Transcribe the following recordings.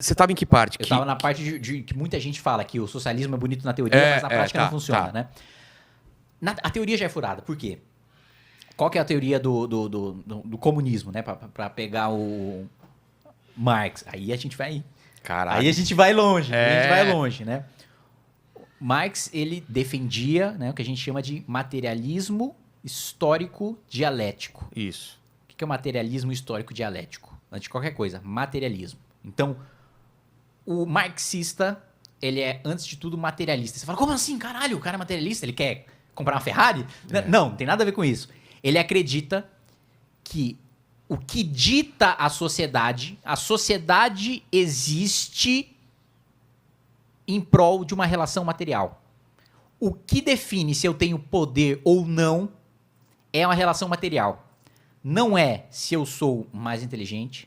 Você estava em que parte? Eu estava na parte de que muita gente fala que o socialismo é bonito na teoria, mas na prática não funciona, né? A teoria já é furada. Por quê? Qual que é a teoria do comunismo, né? Para pegar o Marx. Aí a gente vai... Caraca. Aí a gente vai longe. Aí a gente vai longe, né? Marx, ele defendia, né, o que a gente chama de materialismo histórico dialético. Isso. O que é o materialismo histórico dialético? Antes de qualquer coisa, materialismo. Então, o marxista, ele é, antes de tudo, materialista. Você fala, como assim, caralho? O cara é materialista? Ele quer comprar uma Ferrari? Não tem nada a ver com isso. Ele acredita que o que dita a sociedade existe em prol de uma relação material. O que define se eu tenho poder ou não é uma relação material. Não é se eu sou mais inteligente,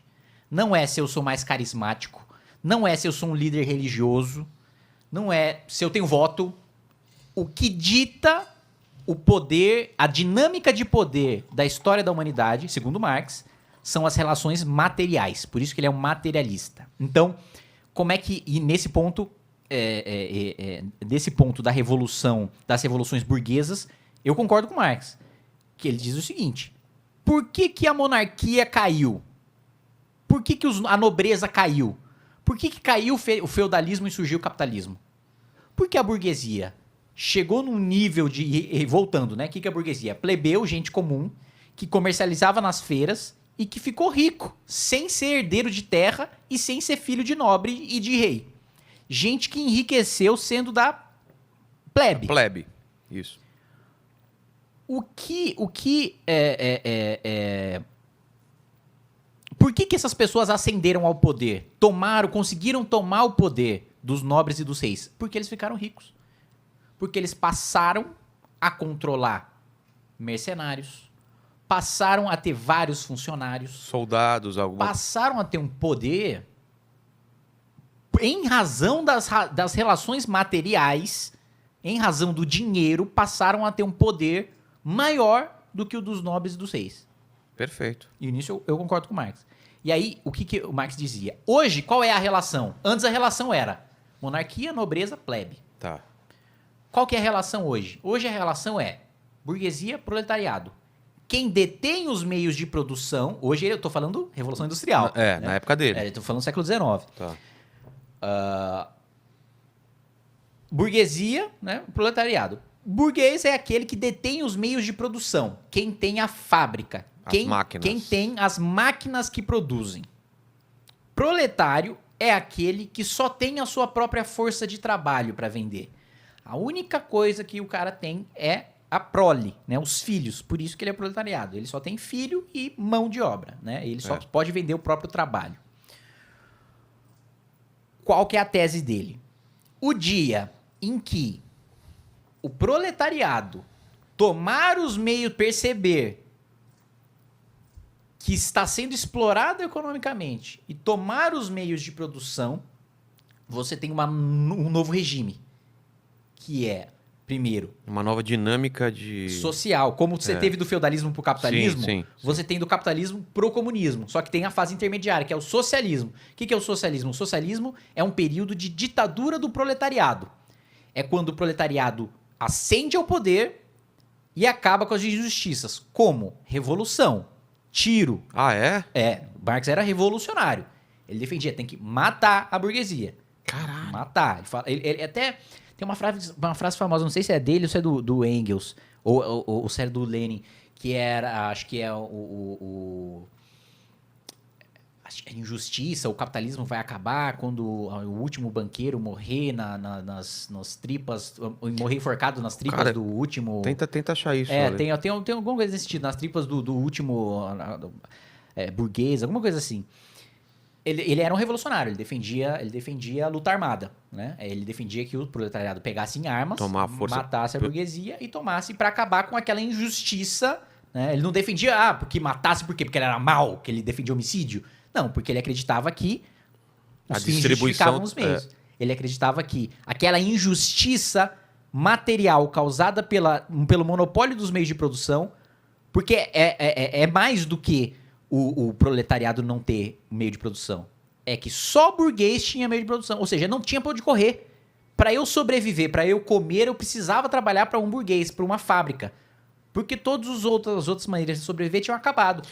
não é se eu sou mais carismático, não é se eu sou um líder religioso, não é se eu tenho voto. O que dita o poder, a dinâmica de poder da história da humanidade, segundo Marx, são as relações materiais. Por isso que ele é um materialista. Então, como é que... E nesse ponto... desse ponto da revolução, das revoluções burguesas, eu concordo com Marx, que ele diz o seguinte: por que a monarquia caiu? Por que a nobreza caiu? Por que caiu o feudalismo e surgiu o capitalismo? Porque a burguesia chegou num nível de... Voltando, né? O que é a burguesia? Plebeu, gente comum, que comercializava nas feiras e que ficou rico, sem ser herdeiro de terra e sem ser filho de nobre e de rei. Gente que enriqueceu sendo da plebe. Plebe, isso. Por que essas pessoas ascenderam ao poder? Conseguiram tomar o poder dos nobres e dos reis? Porque eles ficaram ricos. Porque eles passaram a controlar mercenários, passaram a ter vários funcionários, soldados, passaram a ter um poder... Em razão das relações materiais, em razão do dinheiro, passaram a ter um poder maior do que o dos nobres e dos reis. Perfeito. E nisso eu concordo com o Marx. E aí, o que o Marx dizia? Hoje, qual é a relação? Antes a relação era monarquia, nobreza, plebe. Tá. Qual que é a relação hoje? Hoje a relação é burguesia, proletariado. Quem detém os meios de produção... Hoje eu estou falando Revolução Industrial. Né? Na época dele. Eu estou falando século XIX. Tá. Burguesia, né? Proletariado. Burguês é aquele que detém os meios de produção. Quem tem a fábrica. Quem tem as máquinas que produzem. Proletário é aquele que só tem a sua própria força de trabalho para vender. A única coisa que o cara tem é a prole, né? Os filhos. Por isso que ele é proletariado. Ele só tem filho e mão de obra, né? Ele só pode vender o próprio trabalho. Qual que é a tese dele? O dia em que o proletariado tomar os meios, perceber que está sendo explorado economicamente e tomar os meios de produção, você tem um novo regime, que é, primeiro... Uma nova dinâmica social. Como você teve do feudalismo para o capitalismo, sim. Você tem do capitalismo para o comunismo. Só que tem a fase intermediária, que é o socialismo. O que é o socialismo? O socialismo é um período de ditadura do proletariado. É quando o proletariado ascende ao poder e acaba com as injustiças. Como? Revolução. Tiro. Ah, é? Marx era revolucionário. Ele defendia, tem que matar a burguesia. Caralho. Matar. Ele até... Tem uma frase famosa, não sei se é dele ou se é do Engels, ou se é do Lenin, que era, acho que é acho que a injustiça, o capitalismo vai acabar quando o último banqueiro morrer nas tripas, morrer enforcado nas tripas, cara, do último... Tenta achar isso. Tem alguma coisa desse sentido, nas tripas do último burguês, alguma coisa assim. Ele era um revolucionário, ele defendia a luta armada, né? Ele defendia que o proletariado pegasse em armas, matasse a burguesia e tomasse para acabar com aquela injustiça, né? Ele não defendia, porque matasse por quê? Porque ele era mau, que ele defendia homicídio. Não, porque ele acreditava que os fins justificavam os meios. Ele acreditava que aquela injustiça material causada pelo monopólio dos meios de produção, porque é mais do que o proletariado não ter meio de produção. é que só burguês tinha meio de produção. Ou seja, não tinha pra onde correr. Para eu sobreviver, para eu comer, eu precisava trabalhar para um burguês, para uma fábrica. Porque todas as outras maneiras de sobreviver tinham acabado.